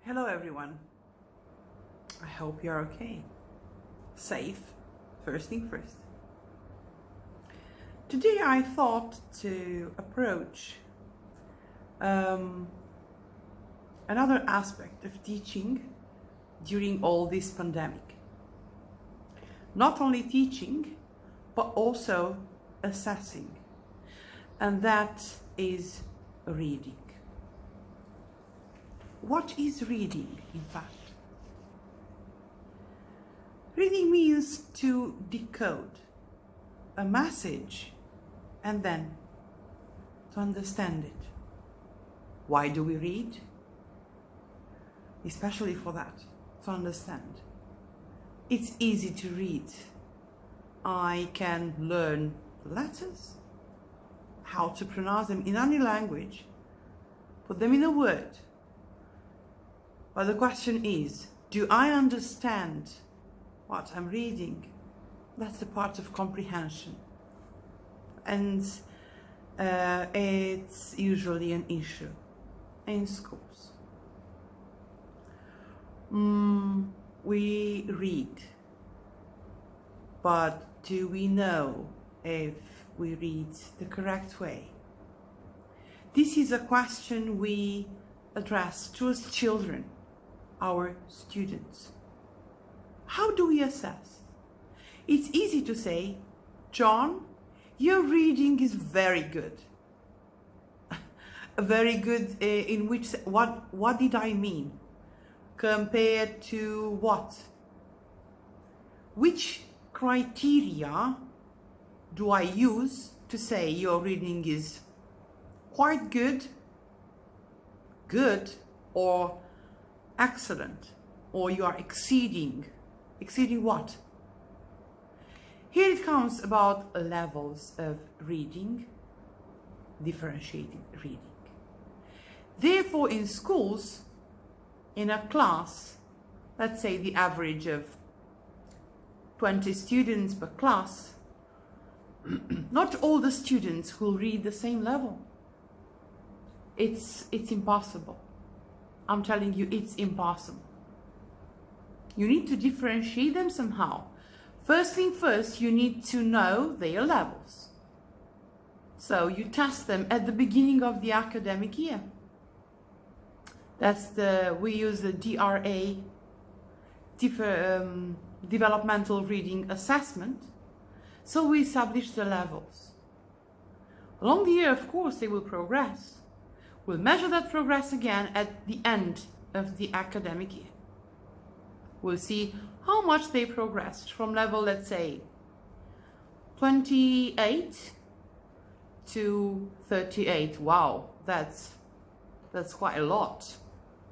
Hello everyone. I hope you're okay. Safe, first thing first. Today I thought to approach another aspect of teaching during all this pandemic. Not only teaching, but also assessing. And that is reading. What is reading, in fact? Reading means to decode a message and then to understand it. Why do we read? Especially for that, to understand. It's easy to read. I can learn letters, how to pronounce them in any language, put them in a word. But the question is, do I understand what I'm reading? That's the part of comprehension. And it's usually an issue in schools. We read, but do we know if we read the correct way? This is a question we address towards children, our students. How do we assess? It's easy to say, John, your reading is very good. Very good in which, what did I mean? Compared to what? Which criteria do I use to say your reading is quite good, or excellent, or you are exceeding what? Here it comes about levels of reading, differentiating reading. Therefore, in schools, in a class, let's say the average of 20 students per class, not all the students will read the same level. It's impossible. I'm telling you, it's impossible. You need to differentiate them somehow. First thing first, you need to know their levels. So you test them at the beginning of the academic year. We use the DRA, developmental reading assessment. So we establish the levels. Along the year, of course, they will progress. We'll measure that progress again at the end of the academic year. We'll see how much they progressed from level, let's say, 28 to 38. Wow, that's quite a lot.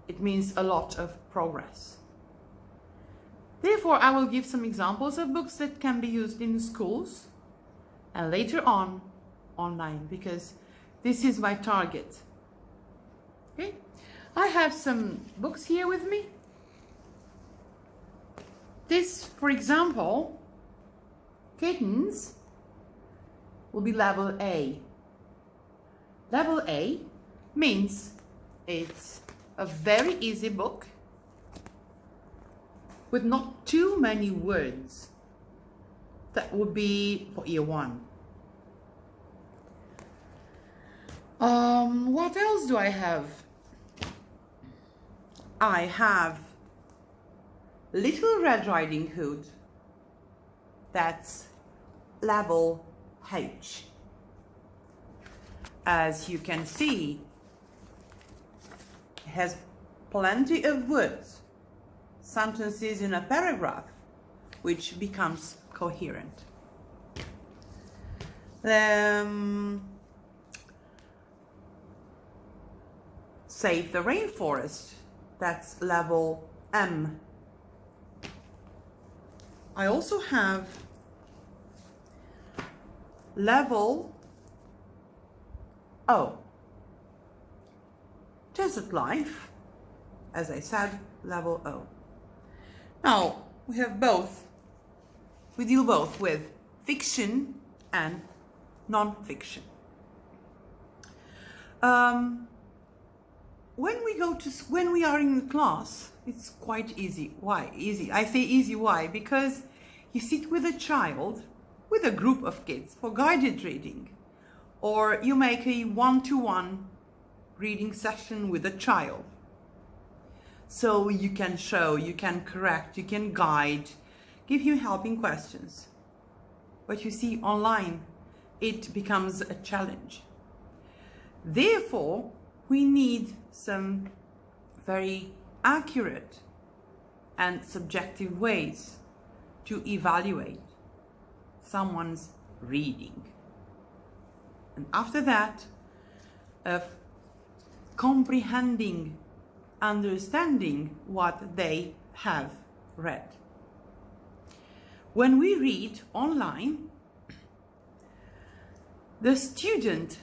It means a lot of progress. Therefore, I will give some examples of books that can be used in schools and later on online, because this is my target. Okay, I have some books here with me. This, for example, Kittens, will be level A. Level A means it's a very easy book with not too many words. That would be for year one. What else do I have? I have Little Red Riding Hood. That's level H. As you can see, it has plenty of words, sentences in a paragraph, which becomes coherent. Save the Rainforest. That's level M. I also have level O. Desert Life, as I said, level O. Now, we deal both with fiction and non-fiction. when we are in class, it's quite easy. Why? Easy. I say easy, why? Because you sit with a child, with a group of kids for guided reading, or you make a one-to-one reading session with a child. So you can show, you can correct, you can guide, give him helping questions. But you see, online, it becomes a challenge. Therefore, we need some very accurate and subjective ways to evaluate someone's reading. And after that, of comprehending, understanding what they have read. When we read online, the student,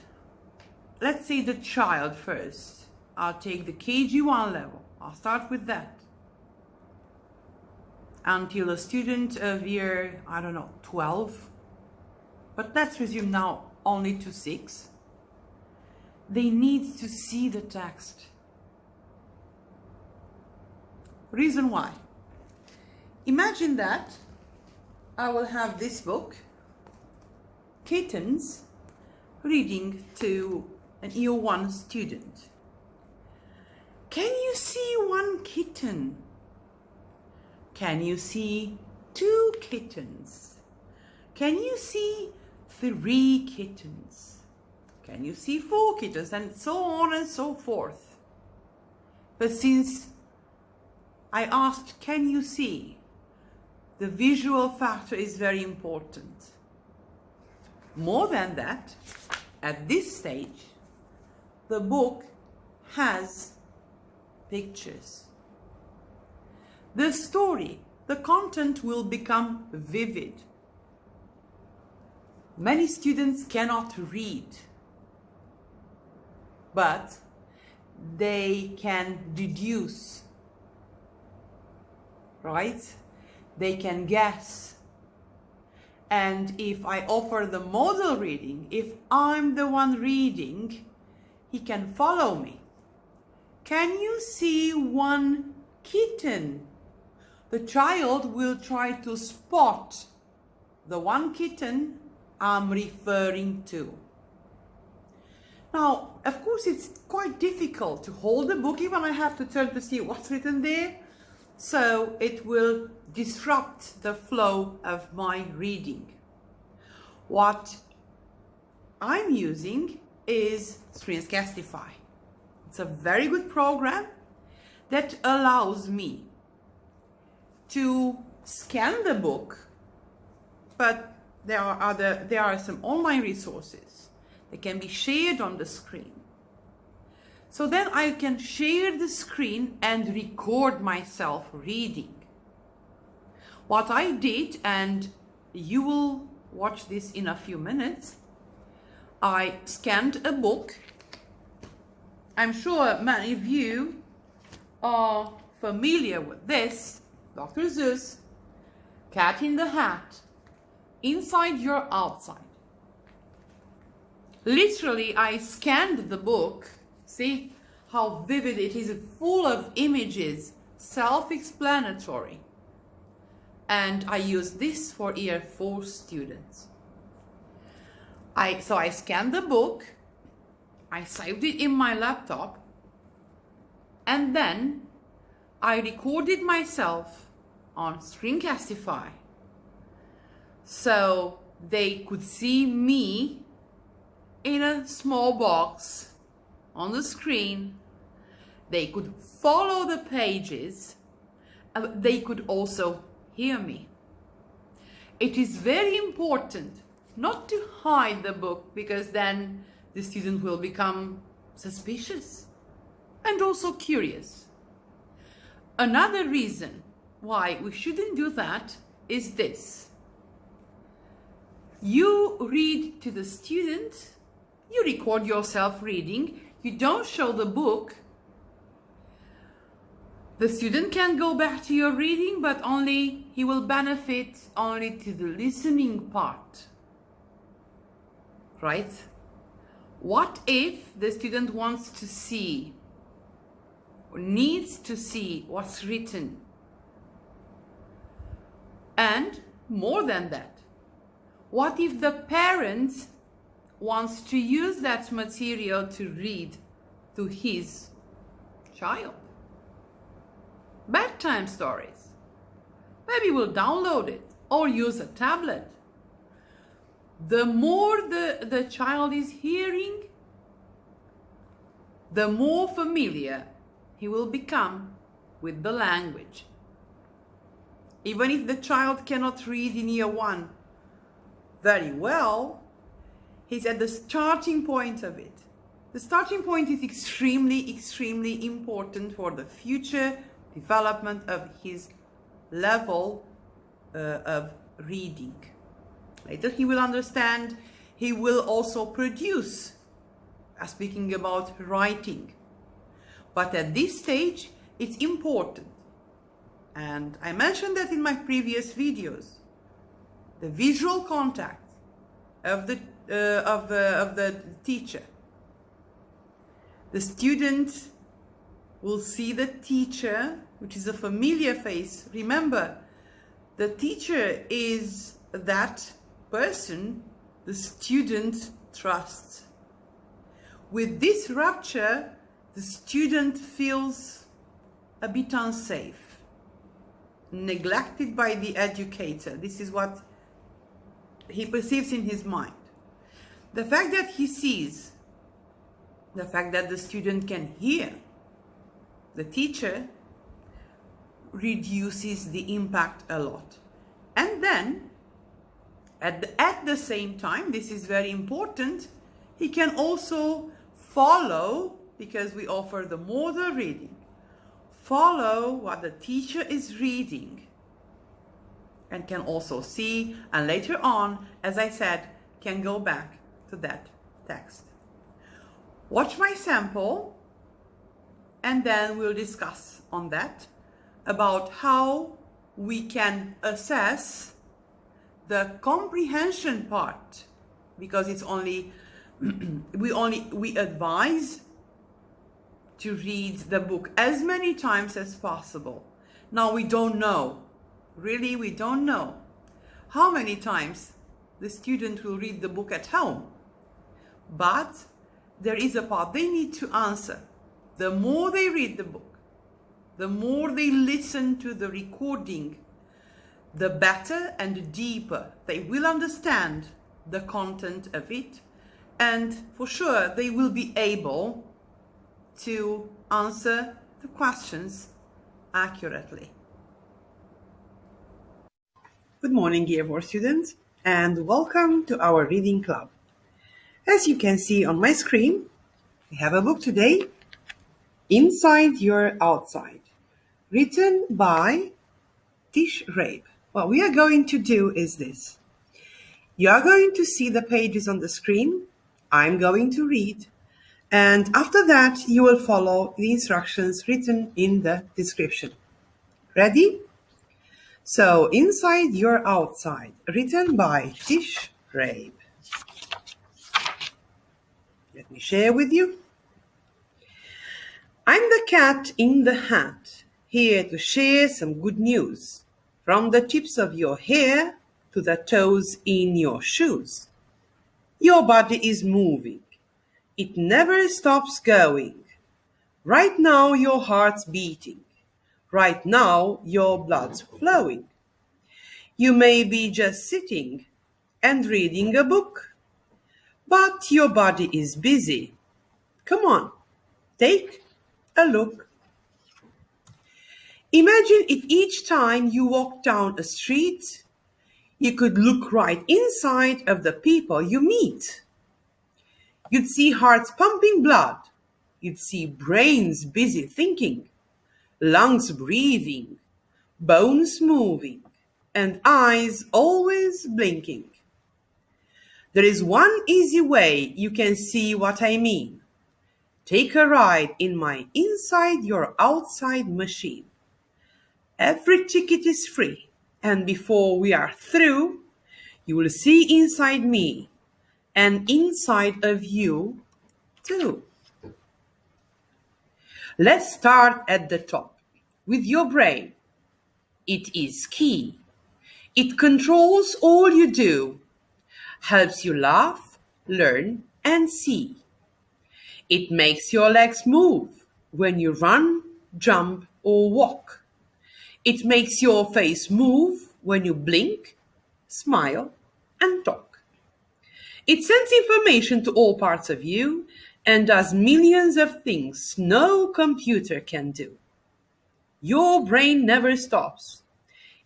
let's say the child first, I'll take the KG1 level, I'll start with that, until a student of year, I don't know, 12, but let's resume now only to 6, they need to see the text. Reason why? Imagine that I will have this book, Kittens, reading to an year 1 student. Can you see one kitten? Can you see 2 kittens? Can you see 3 kittens? Can you see 4 kittens? And so on and so forth. But since I asked, can you see? The visual factor is very important. More than that, at this stage, the book has pictures. The story, the content will become vivid. Many students cannot read, but they can deduce, right? They can guess. And if I offer the model reading, if I'm the one reading, he can follow me. Can you see one kitten? The child will try to spot the one kitten I'm referring to. Now, of course, it's quite difficult to hold the book, even I have to turn to see what's written there. So it will disrupt the flow of my reading. What I'm using is Screencastify. It's a very good program that allows me to scan the book, but there are some online resources that can be shared on the screen. So then I can share the screen and record myself reading. What I did, and you will watch this in a few minutes, I scanned a book. I'm sure many of you are familiar with this, Dr. Seuss, Cat in the Hat, Inside Your Outside. Literally, I scanned the book. See how vivid it is, full of images, self-explanatory. And I use this for year 4 students. So I scanned the book, I saved it in my laptop, and then I recorded myself on Screencastify. So they could see me in a small box on the screen. They could follow the pages. They could also hear me. It is very important not to hide the book, because then the student will become suspicious and also curious. Another reason why we shouldn't do that is this. You read to the student, you record yourself reading, you don't show the book. The student can go back to your reading, but he will benefit only to the listening part. Right? What if the student wants to see needs to see what's written. And more than that, what if the parent wants to use that material to read to his child? Bedtime stories. Maybe we'll download it or use a tablet. The more the child is hearing, the more familiar he will become with the language. Even if the child cannot read in year 1 very well, he's at the starting point of it. The starting point is extremely, extremely important for the future development of his level of reading. Later he will understand, he will also produce, speaking about writing. But at this stage, it's important. And I mentioned that in my previous videos. The visual contact of the teacher. The student will see the teacher, which is a familiar face. Remember, the teacher is that person the student trusts. With this rupture, the student feels a bit unsafe, neglected by the educator. This is what he perceives in his mind. The fact that he sees, the fact that the student can hear the teacher reduces the impact a lot. And then, at the same time, this is very important, he can also follow, because we offer the model reading, follow what the teacher is reading and can also see, and later on, as I said, can go back to that text. Watch my sample and then we'll discuss on that about how we can assess the comprehension part, because it's only we advise to read the book as many times as possible. Now we don't know, really we don't know how many times the student will read the book at home, but there is a part they need to answer. The more they read the book, the more they listen to the recording, the better and deeper they will understand the content of it, and for sure they will be able to answer the questions accurately. Good morning, Year 4 students, and welcome to our reading club. As you can see on my screen, we have a book today, Inside Your Outside, written by Tish Rabe. What we are going to do is this. You are going to see the pages on the screen. I'm going to read. And after that, you will follow the instructions written in the description. Ready? So, Inside Your Outside, written by Tish Rabe. Let me share with you. I'm the cat in the hat, here to share some good news. From the tips of your hair to the toes in your shoes. Your body is moving. It never stops going. Right now your heart's beating. Right now your blood's flowing. You may be just sitting and reading a book, but your body is busy. Come on, take a look. Imagine if each time you walk down a street, you could look right inside of the people you meet. You'd see hearts pumping blood. You'd see brains busy thinking, lungs breathing, bones moving, and eyes always blinking. There is one easy way you can see what I mean. Take a ride in my Inside Your Outside machine. Every ticket is free, and before we are through, you will see inside me and inside of you too. Let's start at the top with your brain. It is key. It controls all you do, helps you laugh, learn, and see. It makes your legs move when you run, jump, or walk. It makes your face move when you blink, smile, and talk. It sends information to all parts of you and does millions of things no computer can do. Your brain never stops.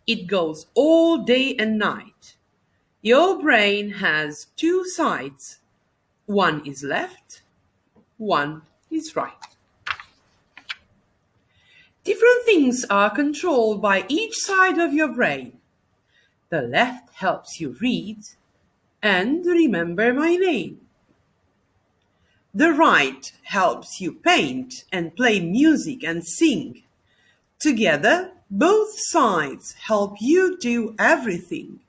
It goes all day and night. Your brain has two sides. One is left, one is right. Different things are controlled by each side of your brain. The left helps you read and remember my name. The right helps you paint and play music and sing. Together, both sides help you do everything.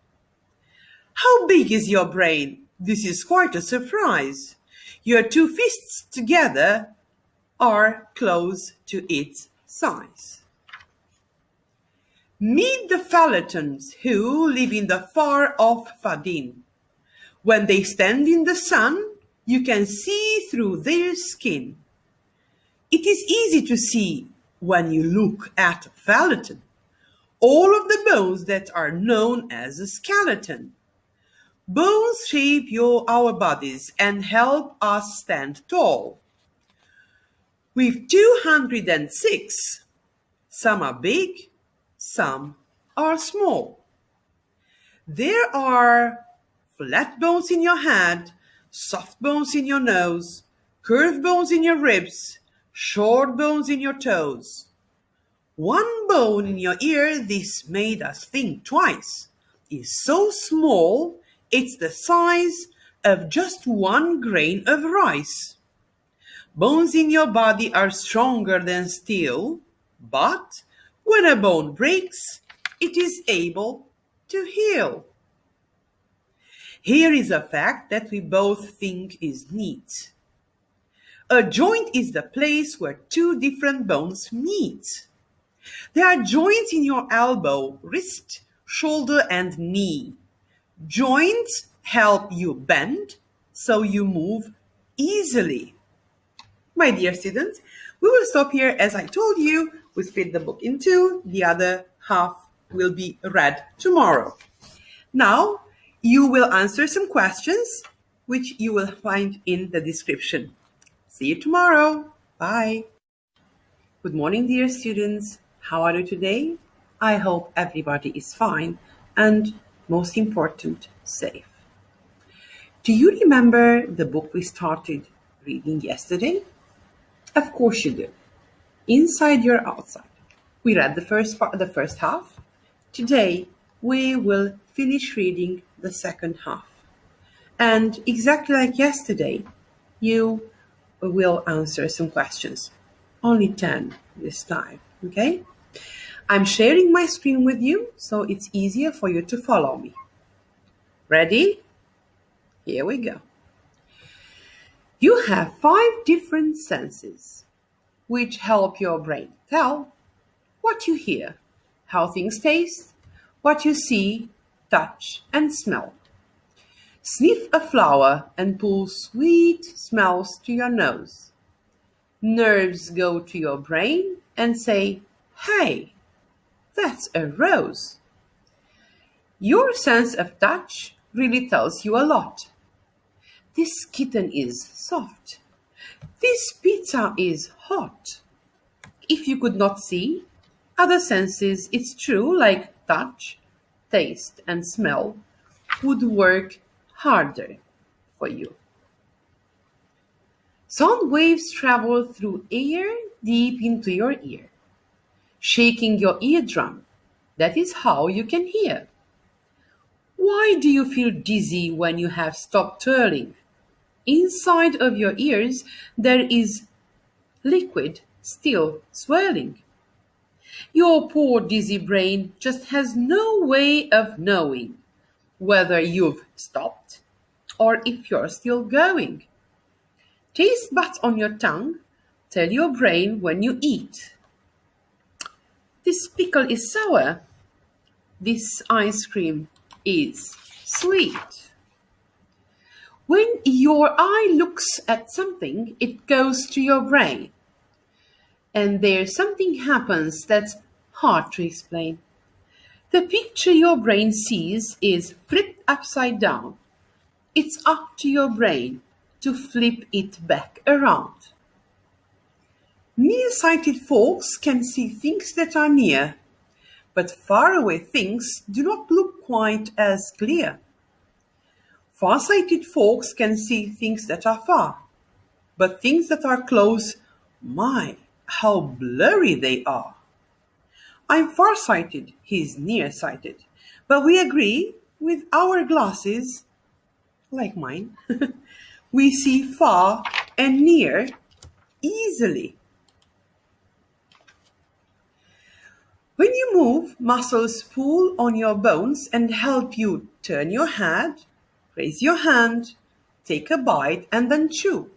How big is your brain? This is quite a surprise. Your two fists together are close to its size. Meet the Falatons who live in the far-off Fadin. When they stand in the sun, you can see through their skin. It is easy to see when you look at a Falaton all of the bones that are known as a skeleton. Bones shape our bodies and help us stand tall. With 206, some are big, some are small. There are flat bones in your head, soft bones in your nose, curved bones in your ribs, short bones in your toes. One bone in your ear, this made us think twice, is so small it's the size of just 1 grain of rice. Bones in your body are stronger than steel, but when a bone breaks, it is able to heal. Here is a fact that we both think is neat. A joint is the place where two different bones meet. There are joints in your elbow, wrist, shoulder, and knee. Joints help you bend so you move easily. My dear students, we will stop here. As I told you, we split the book in two. The other half will be read tomorrow. Now, you will answer some questions which you will find in the description. See you tomorrow. Bye. Good morning, dear students. How are you today? I hope everybody is fine and, most important, safe. Do you remember the book we started reading yesterday? Of course you do. Inside or outside. We read the first half. Today we will finish reading the second half. And exactly like yesterday, you will answer some questions. Only 10 this time, okay? I'm sharing my screen with you, so it's easier for you to follow me. Ready? Here we go. You have 5 different senses which help your brain tell what you hear, how things taste, what you see, touch, and smell. Sniff a flower and pull sweet smells to your nose. Nerves go to your brain and say, "Hey, that's a rose." Your sense of touch really tells you a lot. This kitten is soft. This pizza is hot. If you could not see, other senses, it's true, like touch, taste, and smell, would work harder for you. Sound waves travel through air deep into your ear, shaking your eardrum. That is how you can hear. Why do you feel dizzy when you have stopped twirling? Inside of your ears, there is liquid still swirling. Your poor dizzy brain just has no way of knowing whether you've stopped or if you're still going. Taste buds on your tongue tell your brain when you eat. This pickle is sour. This ice cream is sweet. When your eye looks at something, it goes to your brain. And there something happens that's hard to explain. The picture your brain sees is flipped upside down. It's up to your brain to flip it back around. Nearsighted folks can see things that are near, but faraway things do not look quite as clear. Farsighted folks can see things that are far, but things that are close, my, how blurry they are. I'm farsighted, he's nearsighted, but we agree with our glasses, like mine, we see far and near easily. When you move, muscles pull on your bones and help you turn your head, raise your hand, take a bite, and then chew.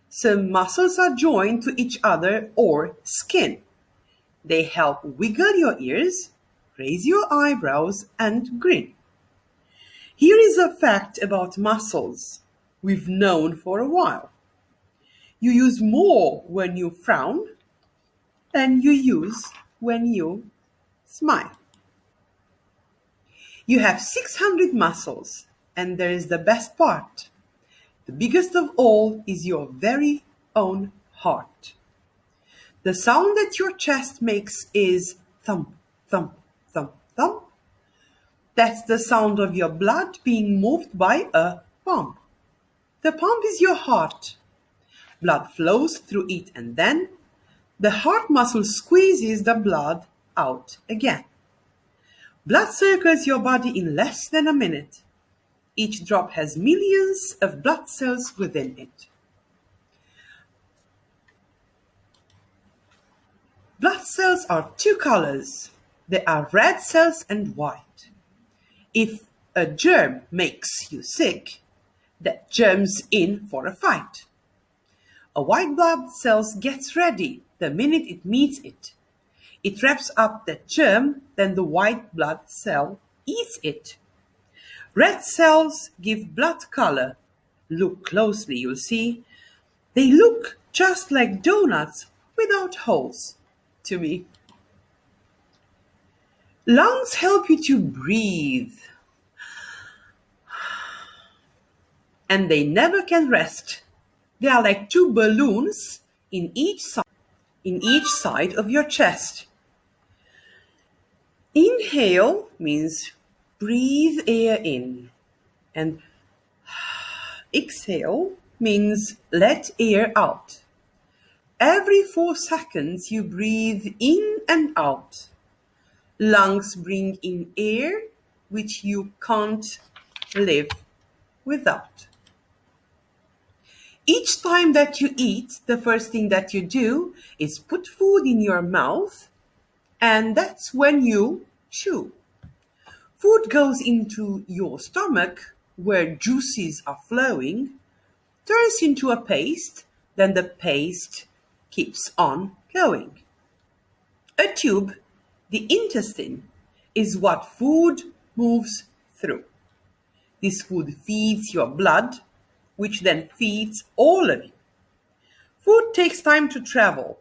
Some muscles are joined to each other or skin. They help wiggle your ears, raise your eyebrows, and grin. Here is a fact about muscles we've known for a while. You use more when you frown than you use when you smile. You have 600 muscles, and there is the best part. The biggest of all is your very own heart. The sound that your chest makes is thump, thump, thump, thump. That's the sound of your blood being moved by a pump. The pump is your heart. Blood flows through it, and then the heart muscle squeezes the blood out again. Blood circles your body in less than a minute. Each drop has millions of blood cells within it. Blood cells are two colors. They are red cells and white. If a germ makes you sick, that germ's in for a fight. A white blood cell gets ready the minute it meets it. It wraps up that germ, then the white blood cell eats it. Red cells give blood color. Look closely, you'll see. They look just like donuts without holes to me. Lungs help you to breathe. And they never can rest. They are like two balloons in each side of your chest. Inhale means breathe air in, and exhale means let air out. Every 4 seconds you breathe in and out. Lungs bring in air which you can't live without. Each time that you eat, the first thing that you do is put food in your mouth, and that's when you chew. Food goes into your stomach, where juices are flowing, turns into a paste, then the paste keeps on going. A tube, the intestine, is what food moves through. This food feeds your blood, which then feeds all of you. Food takes time to travel.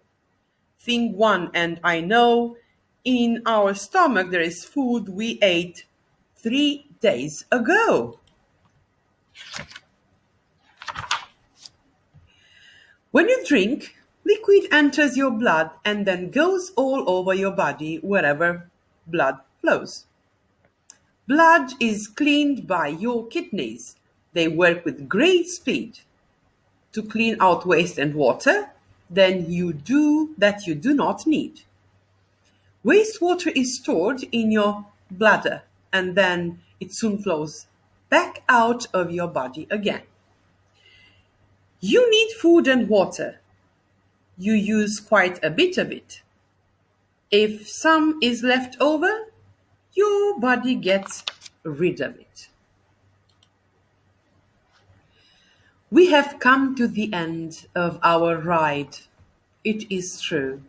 Think one, and I know in our stomach there is food we ate 3 days ago. When you drink, liquid enters your blood and then goes all over your body wherever blood flows. Blood is cleaned by your kidneys. They work with great speed to clean out waste and water that you do not need. Wastewater is stored in your bladder, and then it soon flows back out of your body again. You need food and water. You use quite a bit of it. If some is left over, your body gets rid of it. We have come to the end of our ride. It is true.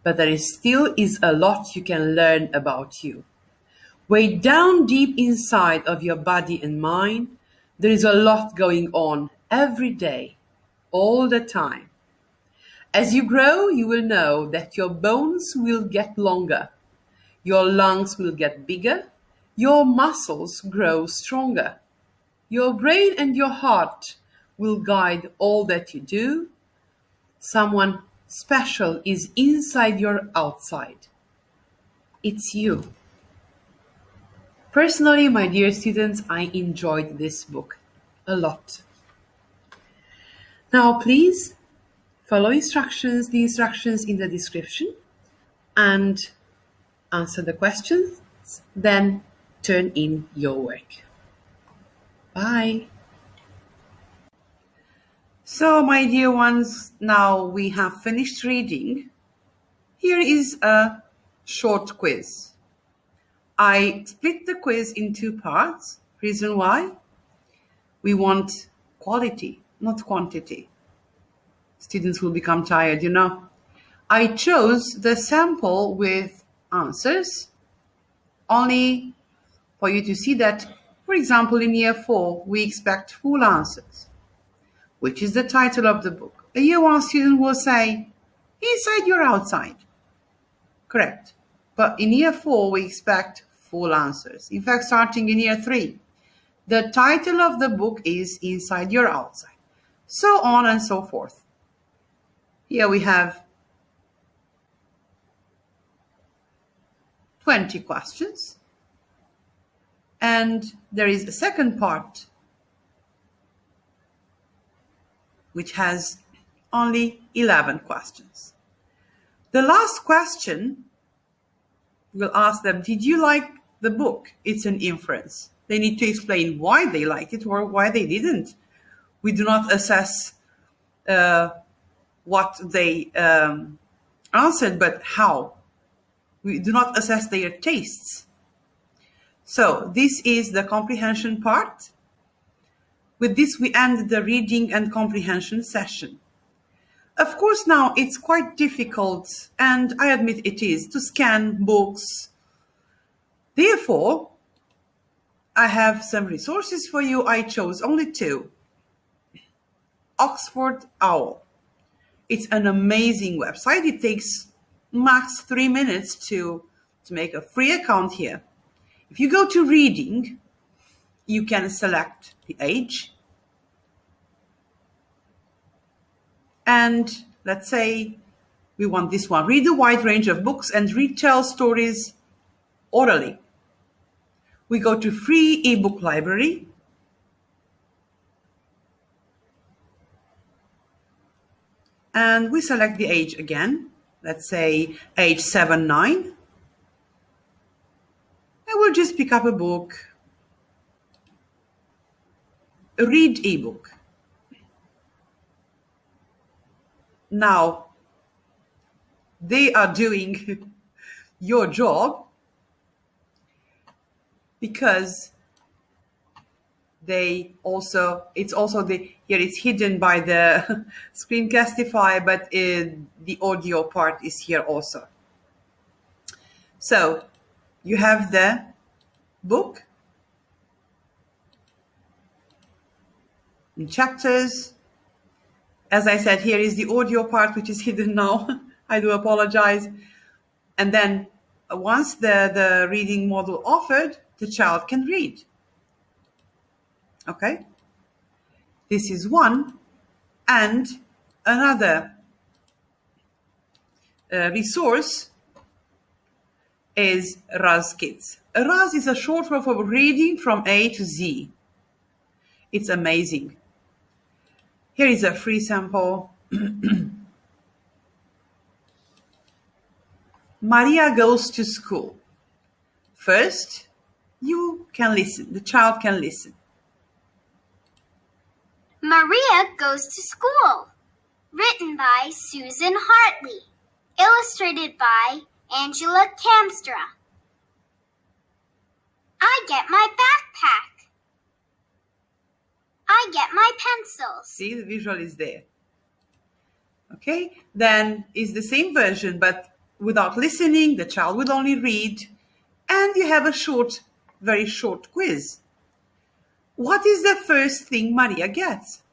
But there still is a lot you can learn about you. Way down deep inside of your body and mind, there is a lot going on every day, all the time. As you grow, you will know that your bones will get longer, your lungs will get bigger, your muscles grow stronger. Your brain and your heart will guide all that you do. Someone special is inside your outside. It's you. Personally, my dear students, I enjoyed this book a lot. Now, please follow the instructions in the description, and answer the questions, then turn in your work. Bye. So, my dear ones, now we have finished reading. Here is a short quiz. I split the quiz in 2 parts. Reason why? We want quality, not quantity. Students will become tired, you know. I chose the sample with answers only for you to see that, for example, in year 4, we expect full answers. Which is the title of the book? A year 1 student will say, inside your outside. Correct. But in year 4, we expect full answers. In fact, starting in year 3, the title of the book is Inside Your Outside. So on and so forth. Here we have 20 questions. And there is a second part which has only 11 questions. The last question will ask them, did you like the book? It's an inference. They need to explain why they liked it or why they didn't. We do not assess what they answered, but how. We do not assess their tastes. So this is the comprehension part. With this, we end the reading and comprehension session. Of course, now it's quite difficult, and I admit it is, to scan books. Therefore, I have some resources for you. I chose only 2. Oxford Owl. It's an amazing website. It takes max 3 minutes to make a free account here. If you go to reading, you can select the age. And let's say we want this one. Read a wide range of books and retell stories orally. We go to free ebook library. And we select the age again. Let's say age 7, 9. And we'll just pick up a book. A read ebook. Now, they are doing your job because here it's hidden by the Screencastify, but the audio part is here also. So you have the book in chapters. As I said, here is the audio part, which is hidden now. I do apologize. And then once the reading model offered, the child can read. Okay? This is one. And another resource is Raz Kids. Raz is a short form of reading from A to Z. It's amazing. Here is a free sample. Maria goes to school. First, you can listen. The child can listen. Maria goes to school. Written by Susan Hartley. Illustrated by Angela Kamstra. I get my backpack. I get my pencils. See, the visual is there. Okay, then it's the same version, but without listening, the child will only read, and you have a short, very short quiz. What is the first thing Maria gets?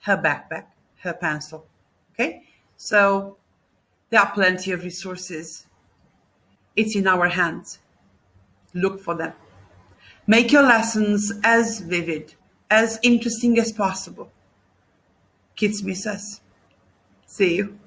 Her backpack, her pencil. Okay, so there are plenty of resources. It's in our hands. Look for them. Make your lessons as vivid, as interesting as possible. Kids miss us. See you.